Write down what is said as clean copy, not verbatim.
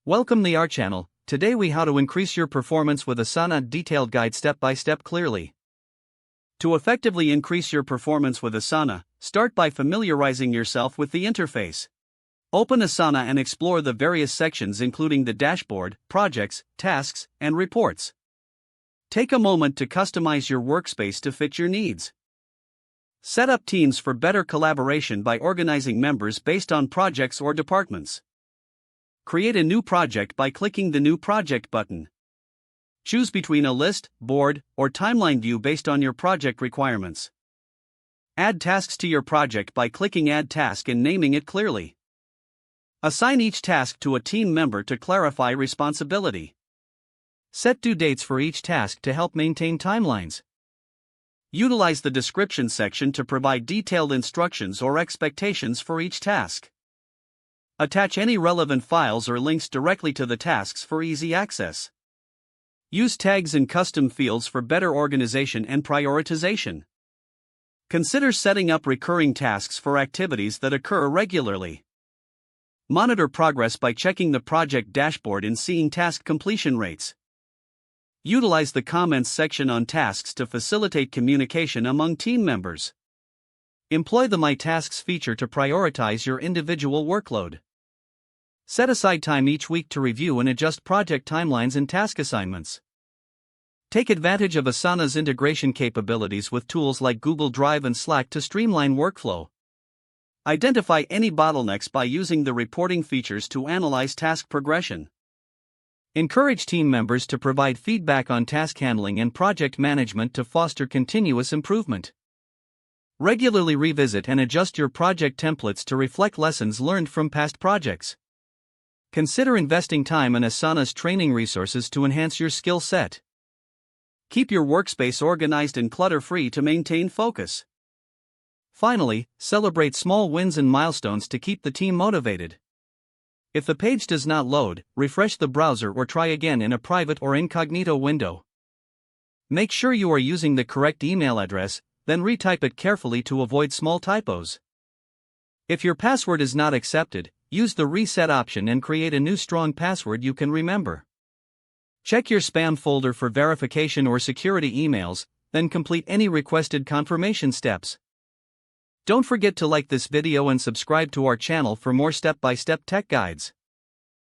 Welcome to our channel. Today we how to increase your performance with Asana detailed guide step by step clearly. To effectively increase your performance with Asana, start by familiarizing yourself with the interface. Open Asana and explore the various sections including the dashboard, projects, tasks, and reports. Take a moment to customize your workspace to fit your needs. Set up teams for better collaboration by organizing members based on projects or departments. Create a new project by clicking the New Project button. Choose between a list, board, or timeline view based on your project requirements. Add tasks to your project by clicking Add Task and naming it clearly. Assign each task to a team member to clarify responsibility. Set due dates for each task to help maintain timelines. Utilize the description section to provide detailed instructions or expectations for each task. Attach any relevant files or links directly to the tasks for easy access. Use tags and custom fields for better organization and prioritization. Consider setting up recurring tasks for activities that occur regularly. Monitor progress by checking the project dashboard and seeing task completion rates. Utilize the comments section on tasks to facilitate communication among team members. Employ the My Tasks feature to prioritize your individual workload. Set aside time each week to review and adjust project timelines and task assignments. Take advantage of Asana's integration capabilities with tools like Google Drive and Slack to streamline workflow. Identify any bottlenecks by using the reporting features to analyze task progression. Encourage team members to provide feedback on task handling and project management to foster continuous improvement. Regularly revisit and adjust your project templates to reflect lessons learned from past projects. Consider investing time in Asana's training resources to enhance your skill set. Keep your workspace organized and clutter-free to maintain focus. Finally, celebrate small wins and milestones to keep the team motivated. If the page does not load, refresh the browser or try again in a private or incognito window. Make sure you are using the correct email address, then retype it carefully to avoid small typos. If your password is not accepted, use the reset option and create a new strong password you can remember. Check your spam folder for verification or security emails, then complete any requested confirmation steps. Don't forget to like this video and subscribe to our channel for more step-by-step tech guides.